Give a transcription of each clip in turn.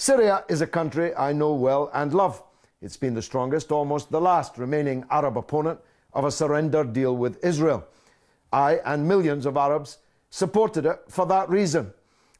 Syria is a country I know well and love. It's been the strongest, almost the last remaining Arab opponent of a surrender deal with Israel. I and millions of Arabs supported it for that reason.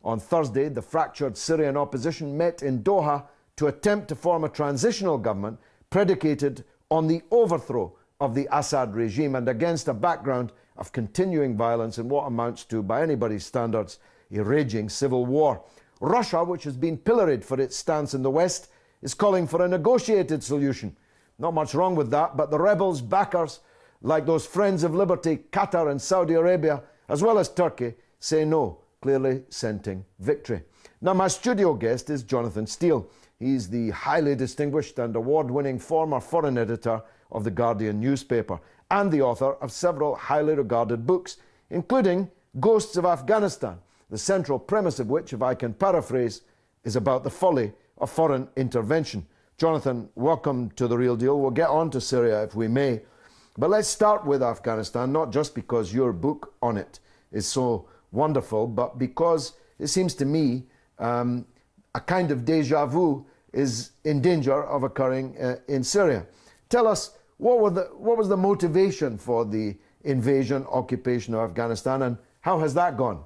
On Thursday, the fractured Syrian opposition met in Doha to attempt to form a transitional government predicated on the overthrow of the Assad regime and against a background of continuing violence in what amounts to, by anybody's standards, a raging civil war. Russia, which has been pilloried for its stance in the West, is calling for a negotiated solution. Not much wrong with that, but the rebels' backers, like those Friends of Liberty, Qatar and Saudi Arabia, as well as Turkey, say no, clearly scenting victory. Now, my studio guest is Jonathan Steele. He's the highly distinguished and award-winning former foreign editor of The Guardian newspaper and the author of several highly regarded books, including Ghosts of Afghanistan, the central premise of which, if I can paraphrase, is about the folly of foreign intervention. Jonathan, welcome to The Real Deal. We'll get on to Syria if we may. But let's start with Afghanistan, not just because your book on it is so wonderful, but because it seems to me a kind of déjà vu is in danger of occurring in Syria. Tell us, what was the motivation for the invasion, occupation of Afghanistan, and how has that gone?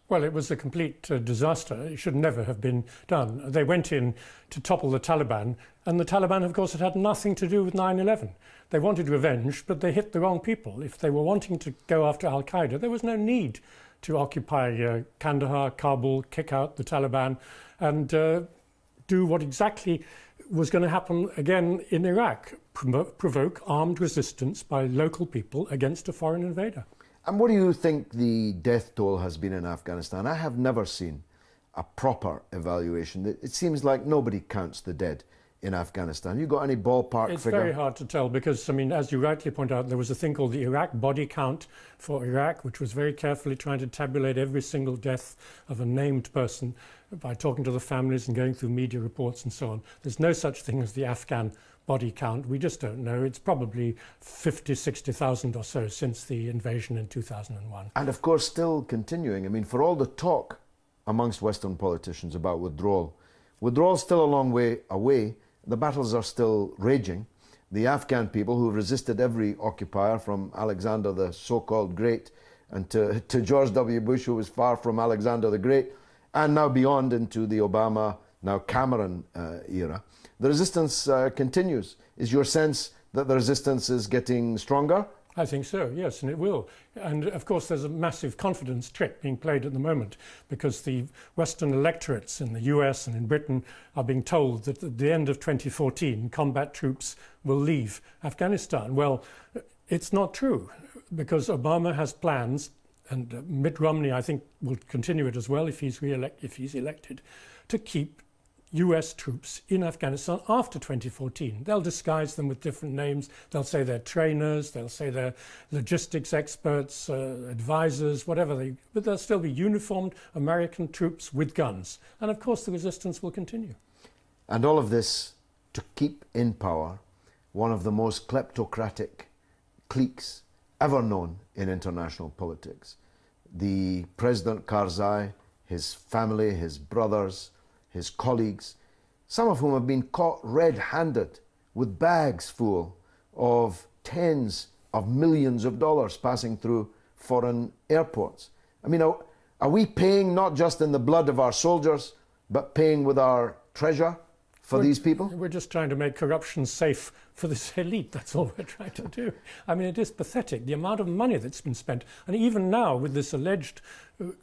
Well, it was a complete disaster. It should never have been done. They went in to topple the Taliban, and the Taliban, of course, had nothing to do with 9/11. They wanted revenge, but they hit the wrong people. If they were wanting to go after al-Qaeda, there was no need to occupy Kandahar, Kabul, kick out the Taliban, and do what exactly was going to happen again in Iraq, provoke armed resistance by local people against a foreign invader. And what do you think the death toll has been in Afghanistan? I have never seen a proper evaluation. It seems like nobody counts the dead in Afghanistan. You got any ballpark figure? It's very hard to tell because, I mean, as you rightly point out, there was a thing called the Iraq body count for Iraq, which was very carefully trying to tabulate every single death of a named person by talking to the families and going through media reports and so on. There's no such thing as the Afghan body count. We just don't know. It's probably 50, 60,000 or so since the invasion in 2001. And of course, still continuing. I mean, for all the talk amongst Western politicians about withdrawal's still a long way away. The battles are still raging. The Afghan people who resisted every occupier, from Alexander the so-called Great and to George W. Bush, who was far from Alexander the Great, and now beyond into the Obama, now Cameron era. The resistance continues. Is your sense that the resistance is getting stronger? I think so, yes, and it will. And of course there's a massive confidence trick being played at the moment because the Western electorates in the US and in Britain are being told that at the end of 2014 combat troops will leave Afghanistan. Well, it's not true because Obama has plans, and Mitt Romney I think will continue it as well if he's elected, to keep US troops in Afghanistan after 2014. They'll disguise them with different names. They'll say they're trainers, they'll say they're logistics experts, advisors, whatever. But they'll still be uniformed American troops with guns. And of course the resistance will continue. And all of this to keep in power one of the most kleptocratic cliques ever known in international politics. The President Karzai, his family, his brothers, his colleagues, some of whom have been caught red-handed with bags full of tens of millions of dollars passing through foreign airports. I mean, are we paying not just in the blood of our soldiers, but paying with our treasure for these people? We're just trying to make corruption safe for this elite. That's all we're trying to do. I mean, it is pathetic, the amount of money that's been spent. And even now, with this alleged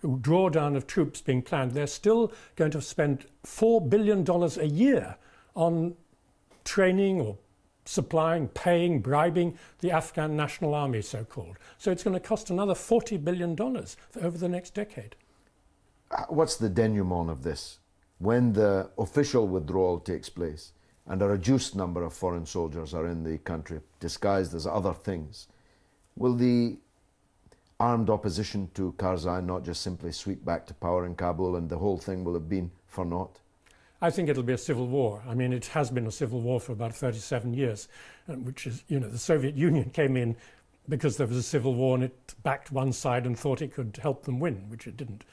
drawdown of troops being planned, they're still going to spend $4 billion a year on training or supplying, paying, bribing the Afghan National Army, so-called. So it's going to cost another $40 billion over the next decade. What's the denouement of this? When the official withdrawal takes place and a reduced number of foreign soldiers are in the country, disguised as other things, will the armed opposition to Karzai not just simply sweep back to power in Kabul and the whole thing will have been for naught? I think it'll be a civil war. I mean, it has been a civil war for about 37 years, which is, you know, the Soviet Union came in because there was a civil war and it backed one side and thought it could help them win, which it didn't.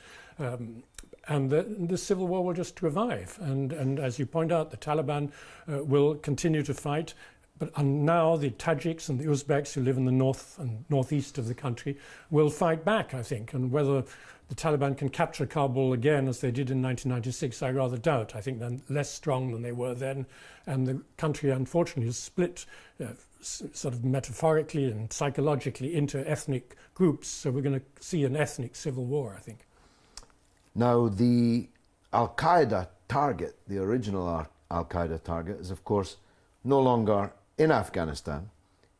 and the civil war will just revive. And as you point out, the Taliban will continue to fight. But now the Tajiks and the Uzbeks who live in the north and northeast of the country will fight back, I think. And whether the Taliban can capture Kabul again, as they did in 1996, I rather doubt. I think they're less strong than they were then. And the country, unfortunately, is split sort of metaphorically and psychologically into ethnic groups. So we're going to see an ethnic civil war, I think. Now, the Al-Qaeda target, the original Al-Qaeda target, is, of course, no longer in Afghanistan.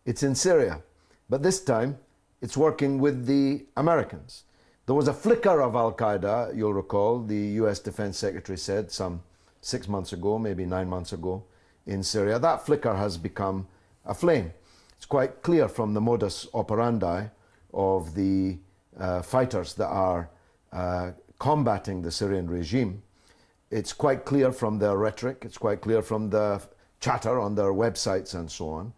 It's in Syria. But this time, it's working with the Americans. There was a flicker of Al-Qaeda, you'll recall, the US Defense Secretary said some 6 months ago, maybe 9 months ago, in Syria. That flicker has become a flame. It's quite clear from the modus operandi of the fighters that are combating the Syrian regime. It's quite clear from their rhetoric, it's quite clear from the chatter on their websites and so on,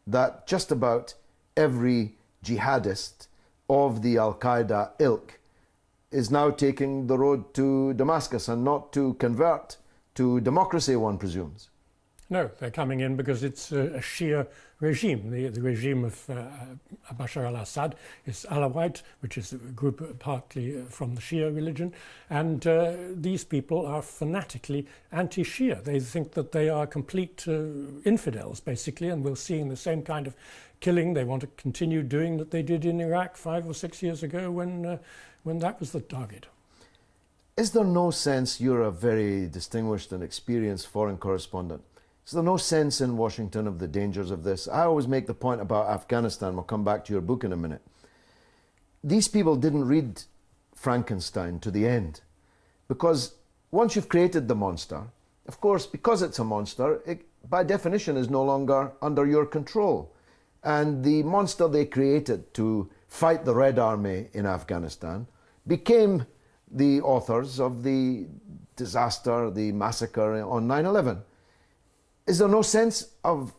that just about every jihadist of the Al-Qaeda ilk is now taking the road to Damascus and not to convert to democracy, one presumes. No, they're coming in because it's a Shia regime. The regime of Bashar al-Assad is Alawite, which is a group partly from the Shia religion. And these people are fanatically anti-Shia. They think that they are complete infidels, basically, and we're seeing the same kind of killing. They want to continue doing that they did in Iraq 5 or 6 years ago when that was the target. Is there no sense, you're a very distinguished and experienced foreign correspondent, is there no sense in Washington of the dangers of this? I always make the point about Afghanistan. We'll come back to your book in a minute. These people didn't read Frankenstein to the end, because once you've created the monster, of course, because it's a monster, it by definition is no longer under your control. And the monster they created to fight the Red Army in Afghanistan became the authors of the disaster, the massacre on 9/11. Is there no sense of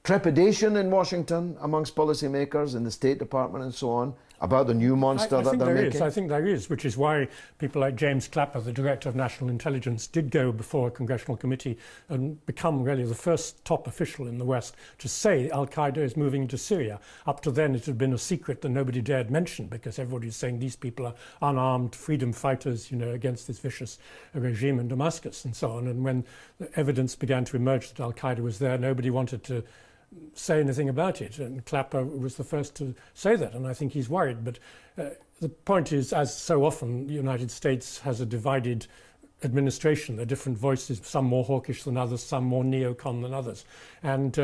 trepidation in Washington amongst policymakers in the State Department and so on about the new monster that they're making? I think there is, which is why people like James Clapper, the Director of National Intelligence, did go before a congressional committee and become really the first top official in the West to say Al-Qaeda is moving into Syria. Up to then it had been a secret that nobody dared mention, because everybody was saying these people are unarmed freedom fighters, you know, against this vicious regime in Damascus and so on. And when the evidence began to emerge that Al-Qaeda was there, nobody wanted to say anything about it, and Clapper was the first to say that, and I think he's worried. But the point is, as so often, the United States has a divided administration. There are different voices, some more hawkish than others, some more neocon than others. And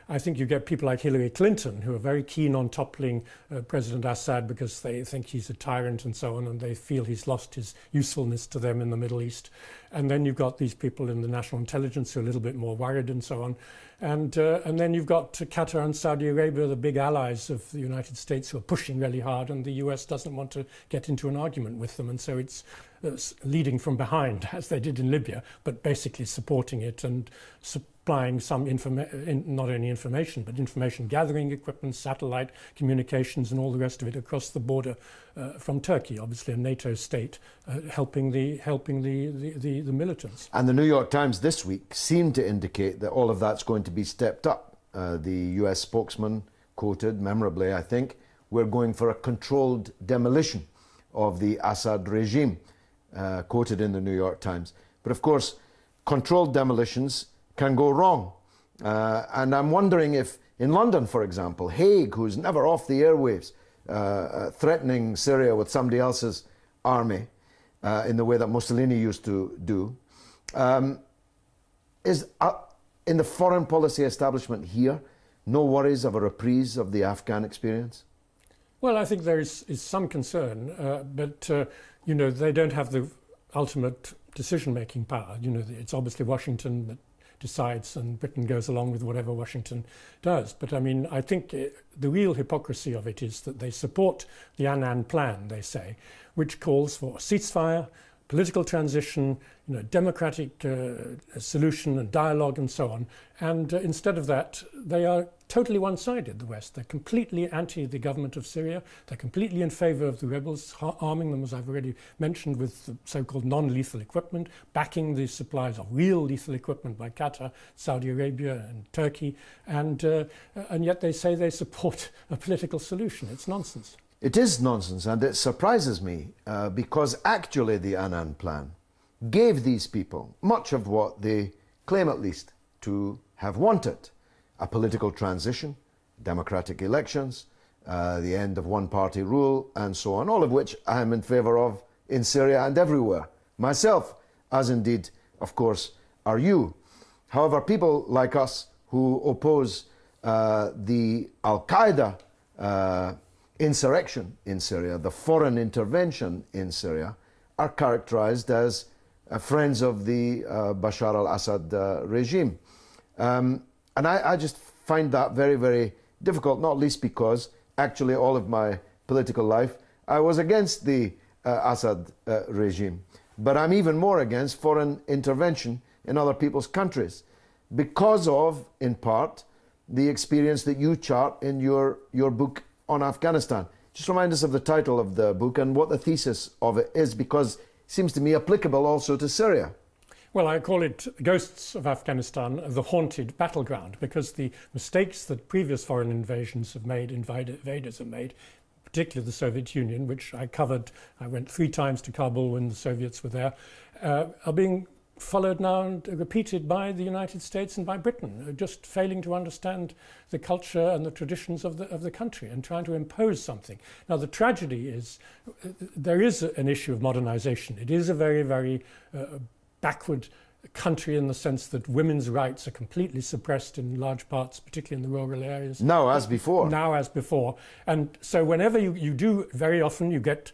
I think you get people like Hillary Clinton, who are very keen on toppling President Assad because they think he's a tyrant and so on, and they feel he's lost his usefulness to them in the Middle East. And then you've got these people in the national intelligence who are a little bit more worried and so on. And then you've got Qatar and Saudi Arabia, the big allies of the United States, who are pushing really hard, and the US doesn't want to get into an argument with them. And so it's leading from behind, as they did in Libya, but basically supporting it and supplying some not only information, but information gathering equipment, satellite communications, and all the rest of it across the border from Turkey, obviously a NATO state, helping the militants. And the New York Times this week seemed to indicate that all of that's going to be stepped up. The US spokesman quoted memorably, I think, we're going for a controlled demolition of the Assad regime, quoted in the New York Times. But of course, controlled demolitions can go wrong. And I'm wondering if, in London, for example, Haig, who's never off the airwaves, threatening Syria with somebody else's army in the way that Mussolini used to do, is in the foreign policy establishment here no worries of a reprise of the Afghan experience? Well, I think there is some concern, but you know, they don't have the ultimate decision-making power. You know, it's obviously Washington that decides, and Britain goes along with whatever Washington does. But I mean, I think the real hypocrisy of it is that they support the Annan plan, they say, which calls for a ceasefire, political transition, democratic solution and dialogue and so on. And instead of that, they are totally one-sided, the West. They're completely anti the government of Syria. They're completely in favour of the rebels, arming them, as I've already mentioned, with so-called non-lethal equipment, backing the supplies of real lethal equipment by Qatar, Saudi Arabia and Turkey, and yet they say they support a political solution. It's nonsense. It is nonsense, and it surprises me because actually the Annan Plan gave these people much of what they claim, at least, to have wanted. A political transition, democratic elections, the end of one-party rule, and so on, all of which I am in favour of in Syria and everywhere. Myself, as indeed, of course, are you. However, people like us who oppose the Al-Qaeda insurrection in Syria, the foreign intervention in Syria, are characterized as friends of the Bashar al-Assad regime. And I just find that very, very difficult, not least because actually all of my political life I was against the Assad regime. But I'm even more against foreign intervention in other people's countries because of, in part, the experience that you chart in your book on Afghanistan. Just remind us of the title of the book and what the thesis of it is, because it seems to me applicable also to Syria. Well, I call it Ghosts of Afghanistan, the haunted battleground, because the mistakes that previous foreign invaders have made, particularly the Soviet Union, which I covered, I went 3 times to Kabul when the Soviets were there, are being followed now and repeated by the United States and by Britain, just failing to understand the culture and the traditions of the country and trying to impose something. Now, the tragedy is there is an issue of modernization. It is a very, very backward country in the sense that women's rights are completely suppressed in large parts, particularly in the rural areas. Now as before. Now as before. And so whenever you do, very often you get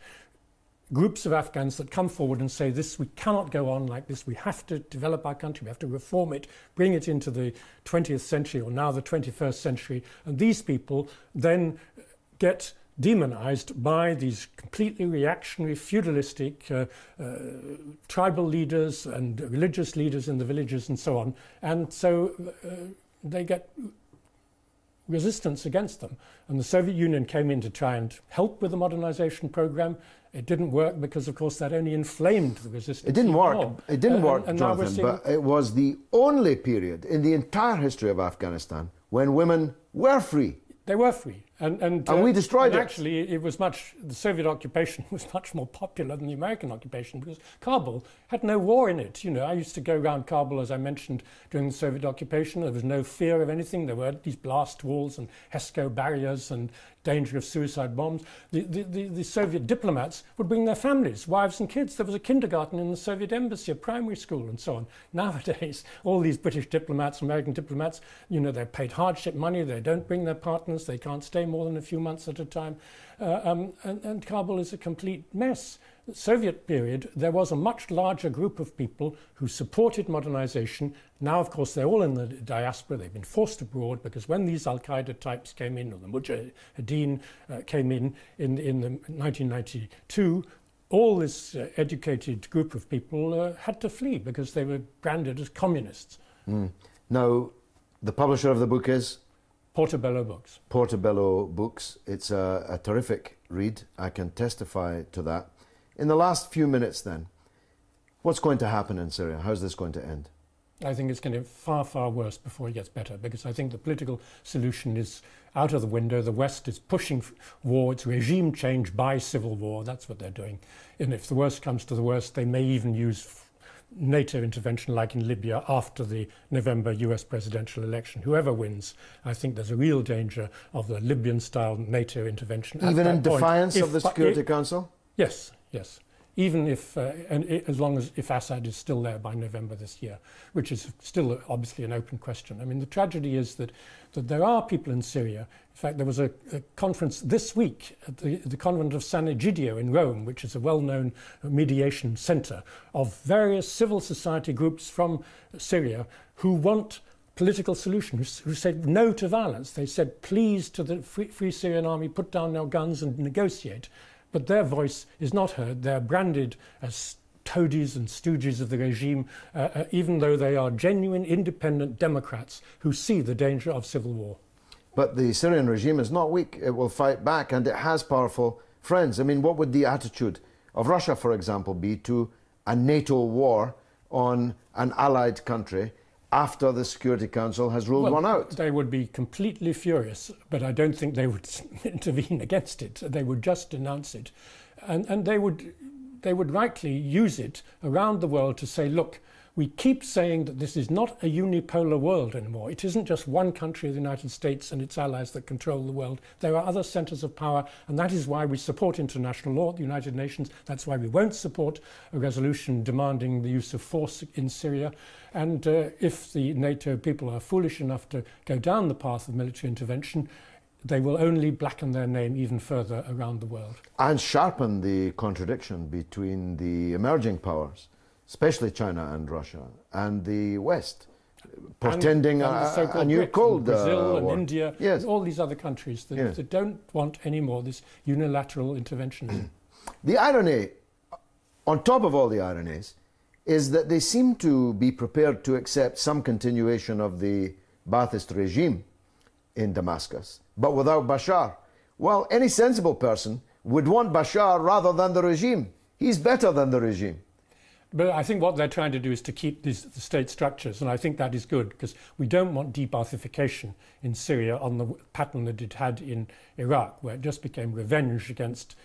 groups of Afghans that come forward and say, this, we cannot go on like this, we have to develop our country, we have to reform it, bring it into the 20th century or now the 21st century. And these people then get demonized by these completely reactionary, feudalistic tribal leaders and religious leaders in the villages and so on. And so they get resistance against them. And the Soviet Union came in to try and help with the modernization program. It didn't work because, of course, that only inflamed the resistance. It didn't work. It didn't work, Jonathan, but it was the only period in the entire history of Afghanistan when women were free. They were free. And we destroyed it. Actually, it was the Soviet occupation was much more popular than the American occupation because Kabul had no war in it. I used to go around Kabul, as I mentioned, during the Soviet occupation. There was no fear of anything. There were these blast walls and HESCO barriers and danger of suicide bombs. The Soviet diplomats would bring their families, wives and kids. There was a kindergarten in the Soviet embassy, a primary school and so on. Nowadays, all these British diplomats, American diplomats, they're paid hardship money. They don't bring their partners. They can't stay more than a few months at a time. And Kabul is a complete mess. The Soviet period, there was a much larger group of people who supported modernization. Now, of course, they're all in the diaspora. They've been forced abroad because when these Al-Qaeda types came in, or the Mujahideen came in the 1992, all this educated group of people had to flee because they were branded as communists. Now, the publisher of the book is? Portobello Books. Portobello Books. It's a terrific read. I can testify to that. In the last few minutes then, what's going to happen in Syria? How's this going to end? I think it's going to get far, far worse before it gets better, because I think the political solution is out of the window. The West is pushing war. It's regime change by civil war. That's what they're doing. And if the worst comes to the worst, they may even use NATO intervention like in Libya after the November US presidential election. Whoever wins, I think there's a real danger of the Libyan-style NATO intervention. Even in defiance of the Security Council? Yes, yes. Even if, as long as if Assad is still there by November this year, which is still obviously an open question. I mean, the tragedy is that there are people in Syria. In fact, there was a conference this week at the convent of San Egidio in Rome, which is a well-known mediation center of various civil society groups from Syria who want political solutions, who said no to violence. They said, please, to the Free Syrian Army, put down your guns and negotiate. But their voice is not heard. They're branded as toadies and stooges of the regime, even though they are genuine independent democrats who see the danger of civil war. But the Syrian regime is not weak. It will fight back, and it has powerful friends. I mean, what would the attitude of Russia, for example, be to a NATO war on an allied country after the Security Council has ruled one out? They would be completely furious, but I don't think they would intervene against it. They would just denounce it. And they would rightly use it around the world to say, look, we keep saying that this is not a unipolar world anymore. It isn't just one country, the United States and its allies, that control the world. There are other centres of power, and that is why we support international law, the United Nations. That's why we won't support a resolution demanding the use of force in Syria. And if the NATO people are foolish enough to go down the path of military intervention, they will only blacken their name even further around the world. And sharpen the contradiction between the emerging powers, especially China and Russia, and the West, pretending a new Cold War. Brazil and India, yes. And all these other countries that don't want any more this unilateral interventionism. The irony, on top of all the ironies, is that they seem to be prepared to accept some continuation of the Ba'athist regime in Damascus, but without Bashar. Well, any sensible person would want Bashar rather than the regime. He's better than the regime. But I think what they're trying to do is to keep the state structures, and I think that is good, because we don't want de-Baathification in Syria on the pattern that it had in Iraq, where it just became revenge against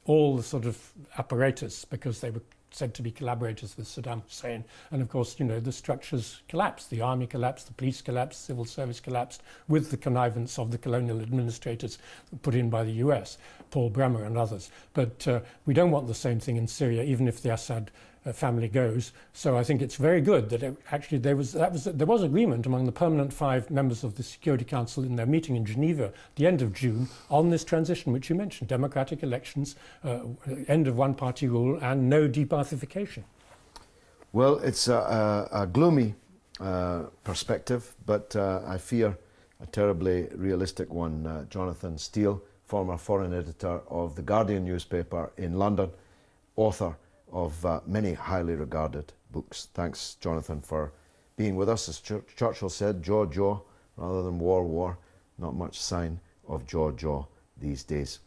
all the sort of apparatus because they were said to be collaborators with Saddam Hussein. And of course, you know, the structures collapsed. The army collapsed, the police collapsed, civil service collapsed, with the connivance of the colonial administrators put in by the US, Paul Bremer and others. But we don't want the same thing in Syria, even if the Assad family goes. So I think it's very good that there was agreement among the permanent 5 members of the Security Council in their meeting in Geneva at the end of June on this transition, which you mentioned: democratic elections, end of one-party rule, and no de-Baathification. Well, it's a gloomy perspective, but I fear a terribly realistic one. Jonathan Steele, former foreign editor of The Guardian newspaper in London, author of many highly regarded books. Thanks, Jonathan, for being with us. As Churchill said, jaw, jaw, rather than war, war. Not much sign of jaw, jaw these days.